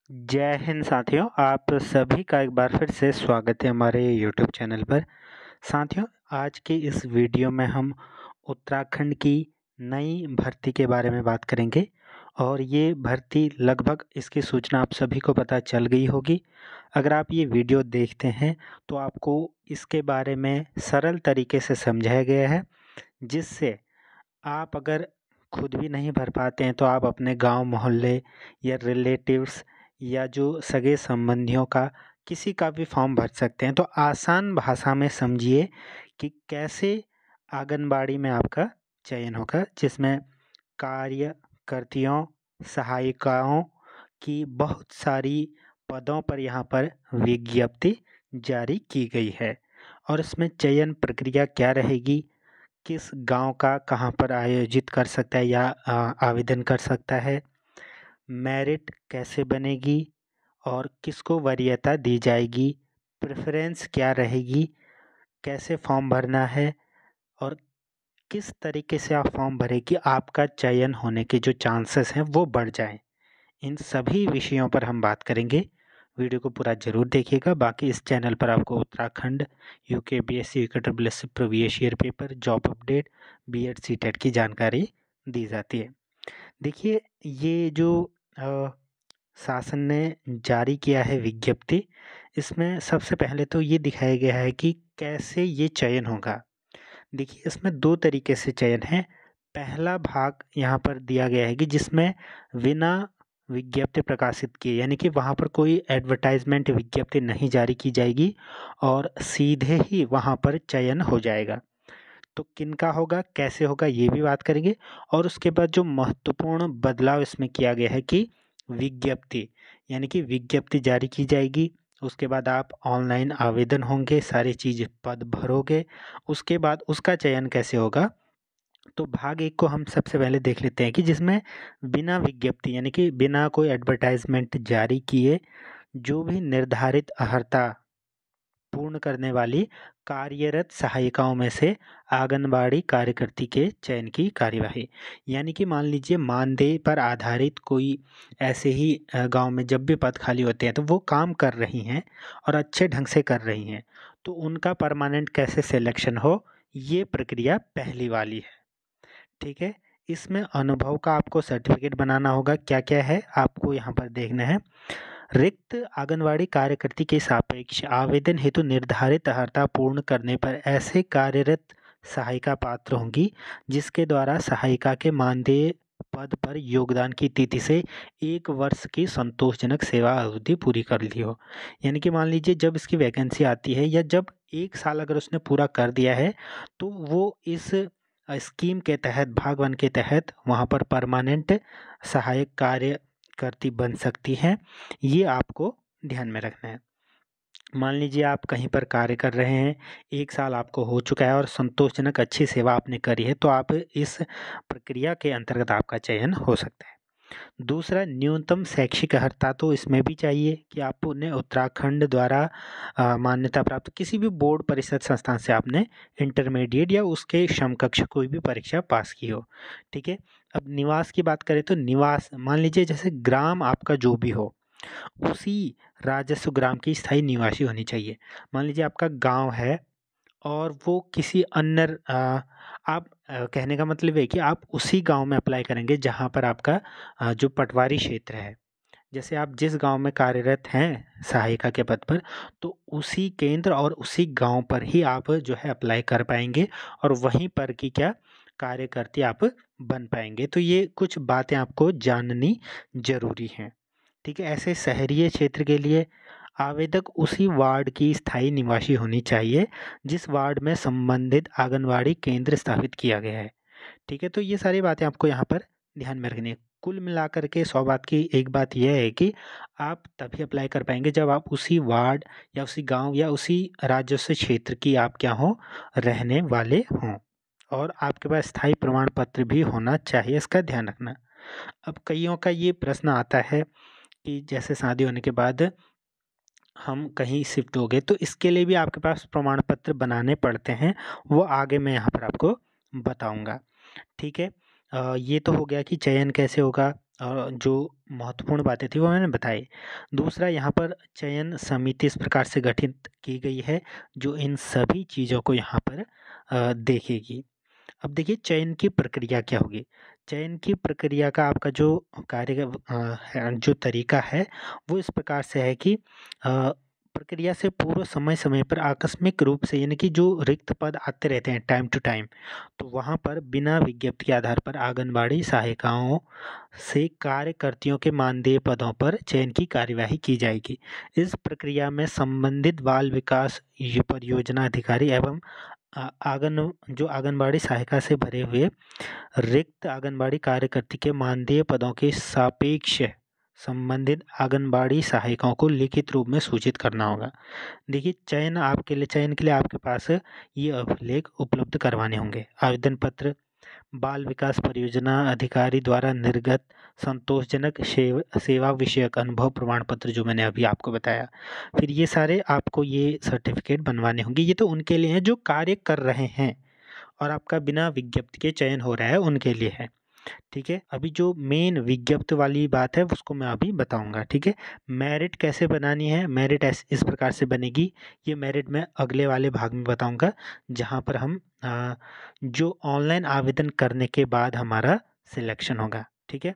जय हिंद साथियों, आप सभी का एक बार फिर से स्वागत है हमारे यूट्यूब चैनल पर। साथियों, आज के इस वीडियो में हम उत्तराखंड की नई भर्ती के बारे में बात करेंगे और ये भर्ती लगभग इसकी सूचना आप सभी को पता चल गई होगी। अगर आप ये वीडियो देखते हैं तो आपको इसके बारे में सरल तरीके से समझाया गया है, जिससे आप अगर खुद भी नहीं भर पाते हैं तो आप अपने गांव मोहल्ले या रिलेटिव्स या जो सगे संबंधियों का किसी का भी फॉर्म भर सकते हैं। तो आसान भाषा में समझिए कि कैसे आंगनबाड़ी में आपका चयन होगा, जिसमें कार्यकर्तियों, सहायिकाओं की बहुत सारी पदों पर यहाँ पर विज्ञप्ति जारी की गई है। और इसमें चयन प्रक्रिया क्या रहेगी, किस गांव का कहाँ पर आयोजित कर सकता है या आवेदन कर सकता है, मेरिट कैसे बनेगी और किसको वरीयता दी जाएगी, प्रेफरेंस क्या रहेगी, कैसे फॉर्म भरना है और किस तरीके से आप फॉर्म भरें कि आपका चयन होने के जो चांसेस हैं वो बढ़ जाएं। इन सभी विषयों पर हम बात करेंगे। वीडियो को पूरा ज़रूर देखिएगा। बाकी इस चैनल पर आपको Uttarakhand, UKPSC, UK triple previous year paper, job update, BEd CTET की जानकारी दी जाती है। देखिए, ये जो अ, शासन ने जारी किया है विज्ञप्ति, इसमें सबसे पहले तो ये दिखाया गया है कि कैसे ये चयन होगा। देखिए, इसमें दो तरीके से चयन है। पहला भाग यहाँ पर दिया गया है कि जिसमें बिना विज्ञप्ति प्रकाशित किए, यानी कि वहाँ पर कोई एडवर्टाइजमेंट विज्ञप्ति नहीं जारी की जाएगी और सीधे ही वहाँ पर चयन हो जाएगा। तो किनका होगा, कैसे होगा, ये भी बात करेंगे। और उसके बाद जो महत्वपूर्ण बदलाव इसमें किया गया है कि विज्ञप्ति, यानी कि विज्ञप्ति जारी की जाएगी, उसके बाद आप ऑनलाइन आवेदन होंगे, सारी चीज़ पद भरोगे, उसके बाद उसका चयन कैसे होगा। तो भाग एक को हम सबसे पहले देख लेते हैं कि जिसमें बिना विज्ञप्ति, यानी कि बिना कोई एडवर्टाइजमेंट जारी किए जो भी निर्धारित अर्हता पूर्ण करने वाली कार्यरत सहायिकाओं में से आंगनबाड़ी कार्यकर्ती के चयन की कार्यवाही। यानी कि मान लीजिए मानदेय पर आधारित कोई ऐसे ही गांव में जब भी पद खाली होते हैं तो वो काम कर रही हैं और अच्छे ढंग से कर रही हैं, तो उनका परमानेंट कैसे सिलेक्शन हो, ये प्रक्रिया पहली वाली है। ठीक है। इसमें अनुभव का आपको सर्टिफिकेट बनाना होगा। क्या क्या है आपको यहाँ पर देखना है। रिक्त आंगनवाड़ी कार्यकर्ती के सापेक्ष आवेदन हेतु निर्धारित अर्हता पूर्ण करने पर ऐसे कार्यरत सहायिका पात्र होंगी जिसके द्वारा सहायिका के मानदेय पद पर योगदान की तिथि से 1 वर्ष की संतोषजनक सेवा अवधि पूरी कर ली हो। यानी कि मान लीजिए जब इसकी वैकेंसी आती है या जब 1 साल अगर उसने पूरा कर दिया है तो वो इस स्कीम के तहत, भाग 1 के तहत वहाँ पर परमानेंट सहायक कार्यकर्ती बन सकती हैं। ये आपको ध्यान में रखना है। मान लीजिए आप कहीं पर कार्य कर रहे हैं, 1 साल आपको हो चुका है और संतोषजनक अच्छी सेवा आपने करी है, तो आप इस प्रक्रिया के अंतर्गत आपका चयन हो सकता है। दूसरा, न्यूनतम शैक्षिक अर्हता तो इसमें भी चाहिए कि आपने उत्तराखंड द्वारा मान्यता प्राप्त किसी भी बोर्ड परिषद संस्थान से आपने इंटरमीडिएट या उसके समकक्ष कोई भी परीक्षा पास की हो। ठीक है। अब निवास की बात करें तो निवास, मान लीजिए जैसे ग्राम आपका जो भी हो, उसी राजस्व ग्राम की स्थायी निवासी होनी चाहिए। मान लीजिए आपका गांव है और वो किसी अन्य आप कहने का मतलब है कि आप उसी गांव में अप्लाई करेंगे जहां पर आपका जो पटवारी क्षेत्र है। जैसे आप जिस गांव में कार्यरत हैं सहायिका के पद पर, तो उसी केंद्र और उसी गांव पर ही आप जो है अप्लाई कर पाएंगे और वहीं पर की क्या कार्यकर्ती आप बन पाएंगे। तो ये कुछ बातें आपको जाननी जरूरी हैं। ठीक है। ऐसे शहरीय क्षेत्र के लिए आवेदक उसी वार्ड की स्थायी निवासी होनी चाहिए जिस वार्ड में संबंधित आंगनवाड़ी केंद्र स्थापित किया गया है। ठीक है। तो ये सारी बातें आपको यहाँ पर ध्यान में रखनी है। कुल मिलाकर के 100 बात की एक बात यह है कि आप तभी अप्लाई कर पाएंगे जब आप उसी वार्ड या उसी गांव या उसी राजस्व क्षेत्र की आप क्या हो, रहने वाले हों, और आपके पास स्थायी प्रमाण पत्र भी होना चाहिए। इसका ध्यान रखना। अब कईयों का ये प्रश्न आता है कि जैसे शादी होने के बाद हम कहीं शिफ्ट हो गए तो इसके लिए भी आपके पास प्रमाण पत्र बनाने पड़ते हैं, वो आगे मैं यहाँ पर आपको बताऊँगा। ठीक है। ये तो हो गया कि चयन कैसे होगा जो महत्वपूर्ण बातें थी वो मैंने बताई। दूसरा, यहाँ पर चयन समिति इस प्रकार से गठित की गई है जो इन सभी चीज़ों को यहाँ पर देखेगी। अब देखिए चयन की प्रक्रिया क्या होगी। चयन की प्रक्रिया का आपका जो जो तरीका है वो इस प्रकार से है कि प्रक्रिया से पूर्व समय समय पर आकस्मिक रूप से, यानी कि जो रिक्त पद आते रहते हैं टाइम टू टाइम, तो वहाँ पर बिना विज्ञप्ति के आधार पर आंगनबाड़ी सहायिकाओं से कार्यकर्तियों के मानदेय पदों पर चयन की कार्यवाही की जाएगी। इस प्रक्रिया में संबंधित बाल विकास परियोजना अधिकारी एवं जो आंगनबाड़ी सहायिका से भरे हुए रिक्त आंगनबाड़ी कार्यकर्ती के मानदेय पदों के सापेक्ष संबंधित आंगनबाड़ी सहायिकाओं को लिखित रूप में सूचित करना होगा। देखिए चयन के लिए आपके पास ये अभिलेख उपलब्ध करवाने होंगे। आवेदन पत्र, बाल विकास परियोजना अधिकारी द्वारा निर्गत संतोषजनक सेवा विषयक अनुभव प्रमाण पत्र जो मैंने अभी आपको बताया। फिर ये सारे आपको ये सर्टिफिकेट बनवाने होंगे। ये तो उनके लिए हैं जो कार्य कर रहे हैं और आपका बिना विज्ञप्ति के चयन हो रहा है उनके लिए है। ठीक है, अभी जो मेन विज्ञप्ति वाली बात है उसको मैं अभी बताऊंगा। ठीक है, मेरिट कैसे बनानी है। मेरिट इस प्रकार से बनेगी। ये मेरिट मैं अगले वाले भाग में बताऊंगा जहाँ पर हम जो ऑनलाइन आवेदन करने के बाद हमारा सिलेक्शन होगा। ठीक है,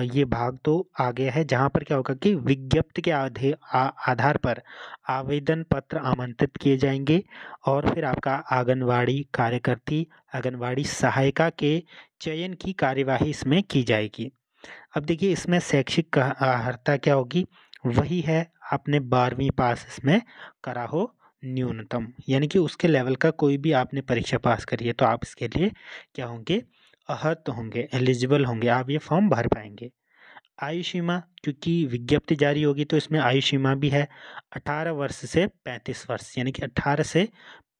ये भाग तो आगे है जहाँ पर क्या होगा कि विज्ञप्ति के आधार पर आवेदन पत्र आमंत्रित किए जाएंगे और फिर आपका आंगनवाड़ी कार्यकर्ती, आंगनवाड़ी सहायिका के चयन की कार्यवाही इसमें की जाएगी। अब देखिए इसमें शैक्षिक अर्हता क्या होगी। वही है आपने 12वीं पास इसमें करा हो न्यूनतम, यानी कि उसके लेवल का कोई भी आपने परीक्षा पास करी है तो आप इसके लिए क्या होंगे, अहर्त होंगे, एलिजिबल होंगे, आप ये फॉर्म भर पाएंगे। आयु सीमा, क्योंकि विज्ञप्ति जारी होगी तो इसमें आयु सीमा भी है 18 वर्ष से 35 वर्ष, यानी कि 18 से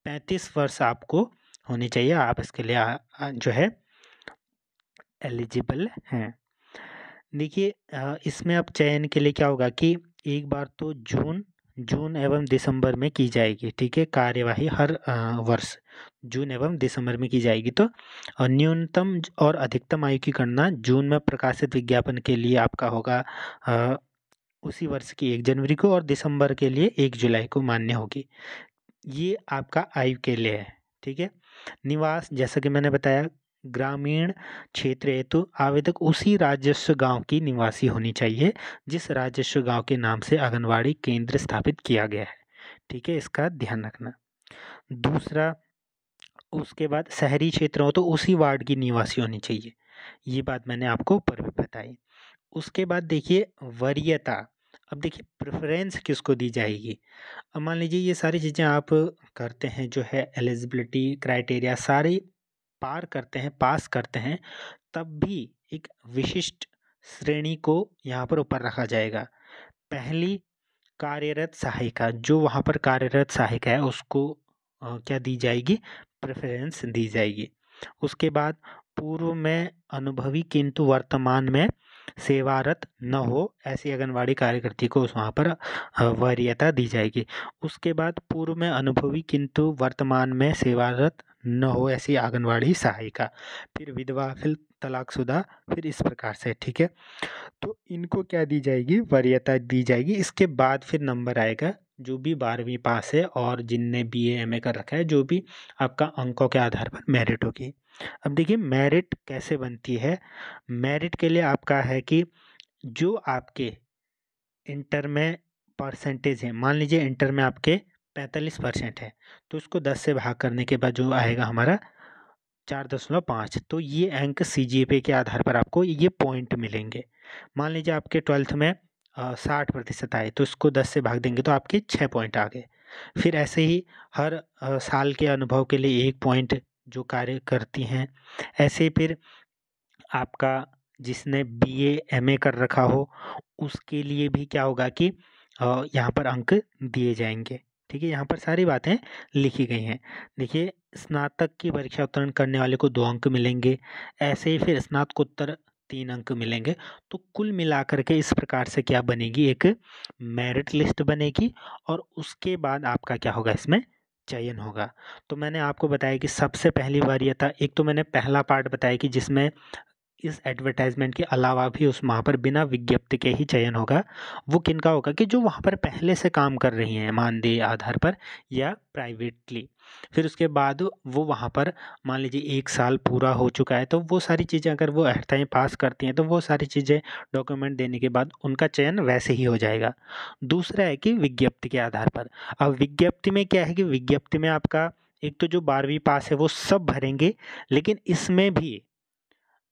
35 वर्ष आपको होने चाहिए। आप इसके लिए जो है एलिजिबल हैं। देखिए इसमें अब चयन के लिए क्या होगा कि एक बार तो जून जून एवं दिसंबर में की जाएगी। ठीक है, कार्यवाही हर वर्ष जून एवं दिसंबर में की जाएगी। तो न्यूनतम और अधिकतम आयु की गणना जून में प्रकाशित विज्ञापन के लिए आपका होगा उसी वर्ष की 1 जनवरी को और दिसंबर के लिए 1 जुलाई को मान्य होगी। ये आपका आयु के लिए है। ठीक है, निवास जैसा कि मैंने बताया ग्रामीण क्षेत्र हेतु आवेदक उसी राजस्व गांव की निवासी होनी चाहिए जिस राजस्व गांव के नाम से आंगनवाड़ी केंद्र स्थापित किया गया है। ठीक है, इसका ध्यान रखना। दूसरा, उसके बाद शहरी क्षेत्र हो तो उसी वार्ड की निवासी होनी चाहिए। ये बात मैंने आपको ऊपर भी बताई। उसके बाद देखिए वरीयता। अब देखिए प्रेफरेंस किसको दी जाएगी। अब मान लीजिए ये सारी चीज़ें आप करते हैं, जो है एलिजिबिलिटी क्राइटेरिया सारी पार करते हैं, पास करते हैं, तब भी एक विशिष्ट श्रेणी को यहाँ पर ऊपर रखा जाएगा। पहली, कार्यरत सहायिका, जो वहाँ पर कार्यरत सहायिका है उसको क्या दी जाएगी, प्रेफरेंस दी जाएगी। उसके बाद पूर्व में अनुभवी किंतु वर्तमान में सेवारत न हो ऐसी आंगनवाड़ी कार्यकर्ती को वहाँ पर वरीयता दी जाएगी। उसके बाद पूर्व में अनुभवी किंतु वर्तमान में सेवारत न हो ऐसी आंगनवाड़ी सहायिका, फिर विधवा, फिर तलाकशुदा, फिर इस प्रकार से। ठीक है, तो इनको क्या दी जाएगी, वरीयता दी जाएगी। इसके बाद फिर नंबर आएगा जो भी 12वीं पास है और जिनने BA MA कर रखा है, जो भी आपका अंकों के आधार पर मेरिट होगी। अब देखिए मेरिट कैसे बनती है। मेरिट के लिए आपका है कि जो आपके इंटर में परसेंटेज है, मान लीजिए इंटर में आपके 45% है तो उसको 10 से भाग करने के बाद जो आएगा हमारा 4.5, तो ये अंक CGPA के आधार पर आपको ये पॉइंट मिलेंगे। मान लीजिए आपके 12th में 60% आए तो इसको 10 से भाग देंगे तो आपके 6 पॉइंट आ गए। फिर ऐसे ही हर साल के अनुभव के लिए 1 पॉइंट जो कार्य करती हैं। ऐसे फिर आपका जिसने BA MA कर रखा हो उसके लिए भी क्या होगा कि यहाँ पर अंक दिए जाएंगे। ठीक है, यहाँ पर सारी बातें लिखी गई हैं। देखिए स्नातक की परीक्षा उत्तीर्ण करने वाले को 2 अंक मिलेंगे, ऐसे ही फिर स्नातकोत्तर 3 अंक मिलेंगे। तो कुल मिलाकर के इस प्रकार से क्या बनेगी, एक मेरिट लिस्ट बनेगी और उसके बाद आपका क्या होगा, इसमें चयन होगा। तो मैंने आपको बताया कि सबसे पहली वरीयता, एक तो मैंने पहला पार्ट बताया कि जिसमें इस एडवर्टाइजमेंट के अलावा भी उस वहाँ पर बिना विज्ञप्ति के ही चयन होगा। वो किनका होगा कि जो वहाँ पर पहले से काम कर रही हैं मानदेय आधार पर या प्राइवेटली। फिर उसके बाद वो वहाँ पर मान लीजिए 1 साल पूरा हो चुका है, तो वो सारी चीज़ें अगर वो अर्हताएँ पास करती हैं, तो वो सारी चीज़ें डॉक्यूमेंट देने के बाद उनका चयन वैसे ही हो जाएगा। दूसरा है कि विज्ञप्ति के आधार पर। अब विज्ञप्ति में क्या है कि विज्ञप्ति में आपका एक तो जो 12वीं पास है वो सब भरेंगे, लेकिन इसमें भी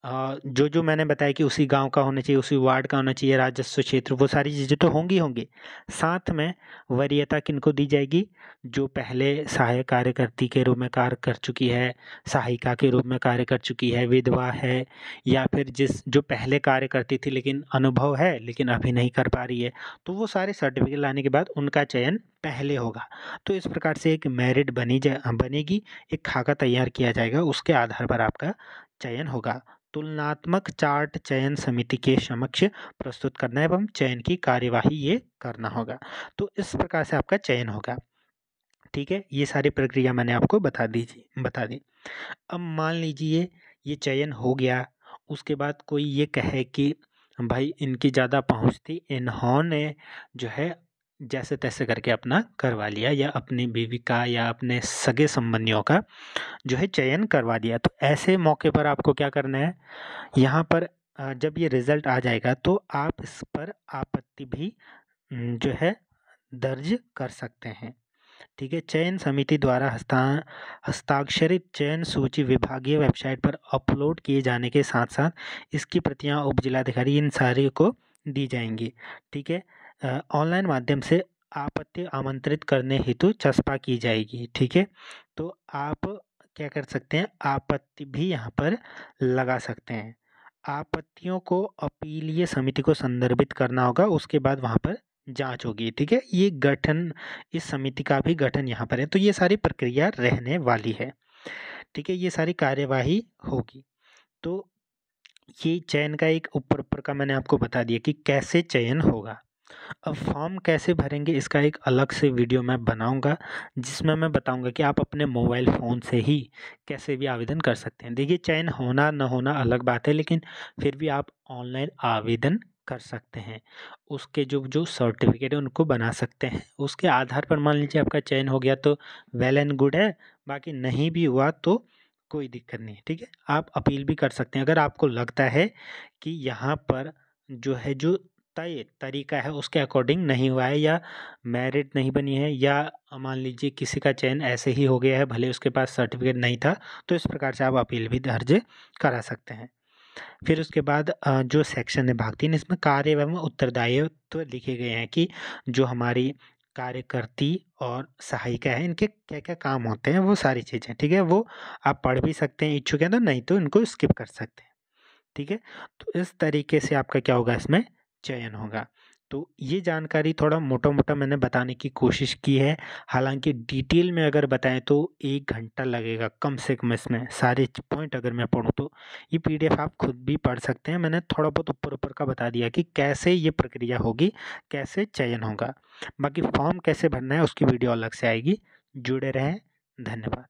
जो मैंने बताया कि उसी गाँव का होना चाहिए, उसी वार्ड का होना चाहिए, राजस्व क्षेत्र, वो सारी चीज़ें तो होंगी। साथ में वरीयता किनको दी जाएगी? जो पहले सहायक कार्यकर्ती के रूप में कार्य कर चुकी है, सहायिका के रूप में कार्य कर चुकी है, विधवा है, या फिर जो पहले कार्य करती थी लेकिन अनुभव है लेकिन अभी नहीं कर पा रही है, तो वो सारे सर्टिफिकेट लाने के बाद उनका चयन पहले होगा। तो इस प्रकार से एक मेरिट बनेगी, एक खाका तैयार किया जाएगा, उसके आधार पर आपका चयन होगा। तुलनात्मक चार्ट चयन समिति के समक्ष प्रस्तुत करना एवं चयन की कार्यवाही ये करना होगा। तो इस प्रकार से आपका चयन होगा। ठीक है, ये सारी प्रक्रिया मैंने आपको बता दी। अब मान लीजिए ये चयन हो गया, उसके बाद कोई ये कहे कि भाई इनकी ज़्यादा पहुँच थी, इन्होंने जो है जैसे तैसे करके अपना करवा लिया, या अपनी बीवी का या अपने सगे संबंधियों का जो है चयन करवा दिया। तो ऐसे मौके पर आपको क्या करना है, यहाँ पर जब ये रिज़ल्ट आ जाएगा तो आप इस पर आपत्ति भी जो है दर्ज कर सकते हैं। ठीक है, चयन समिति द्वारा हस्ताक्षरित चयन सूची विभागीय वेबसाइट पर अपलोड किए जाने के साथ साथ इसकी प्रतियां उप जिलाधिकारी इन सारे को दी जाएंगी। ठीक है, ऑनलाइन माध्यम से आपत्ति आमंत्रित करने हेतु चस्पा की जाएगी। ठीक है, तो आप क्या कर सकते हैं, आपत्ति भी यहाँ पर लगा सकते हैं। आपत्तियों को अपीलीय समिति को संदर्भित करना होगा, उसके बाद वहाँ पर जांच होगी। ठीक है, ये गठन, इस समिति का भी गठन यहाँ पर है। तो ये सारी प्रक्रिया रहने वाली है। ठीक है, ये सारी कार्यवाही होगी। तो ये चयन का एक ऊपर ऊपर का मैंने आपको बता दिया कि कैसे चयन होगा। अब फॉर्म कैसे भरेंगे इसका एक अलग से वीडियो मैं बनाऊंगा, जिसमें मैं बताऊंगा कि आप अपने मोबाइल फ़ोन से ही कैसे भी आवेदन कर सकते हैं। देखिए, चयन होना न होना अलग बात है, लेकिन फिर भी आप ऑनलाइन आवेदन कर सकते हैं। उसके जो जो सर्टिफिकेट है उनको बना सकते हैं। उसके आधार पर मान लीजिए आपका चयन हो गया तो वेल एंड गुड है, बाकी नहीं भी हुआ तो कोई दिक्कत नहीं है। ठीक है, आप अपील भी कर सकते हैं अगर आपको लगता है कि यहाँ पर जो है जो तय तरीका है उसके अकॉर्डिंग नहीं हुआ है, या मेरिट नहीं बनी है, या मान लीजिए किसी का चयन ऐसे ही हो गया है भले उसके पास सर्टिफिकेट नहीं था, तो इस प्रकार से आप अपील भी दर्ज करा सकते हैं। फिर उसके बाद जो सेक्शन है भाग 3, इसमें कार्य एवं उत्तरदायित्व लिखे गए हैं कि जो हमारी कार्यकर्ती और सहायिका है इनके क्या क्या काम होते हैं, वो सारी चीज़ें। ठीक है, वो आप पढ़ भी सकते हैं इच्छुक हैं तो, नहीं तो इनको स्किप कर सकते हैं। ठीक है, तो इस तरीके से आपका क्या होगा, इसमें चयन होगा। तो ये जानकारी थोड़ा मोटा-मोटा मैंने बताने की कोशिश की है। हालाँकि डिटेल में अगर बताएँ तो 1 घंटा लगेगा कम से कम, इसमें सारे पॉइंट अगर मैं पढ़ूँ तो। ये पीडीएफ आप खुद भी पढ़ सकते हैं। मैंने थोड़ा बहुत ऊपर-ऊपर का बता दिया कि कैसे ये प्रक्रिया होगी, कैसे चयन होगा। बाकी फॉर्म कैसे भरना है उसकी वीडियो अलग से आएगी। जुड़े रहें, धन्यवाद।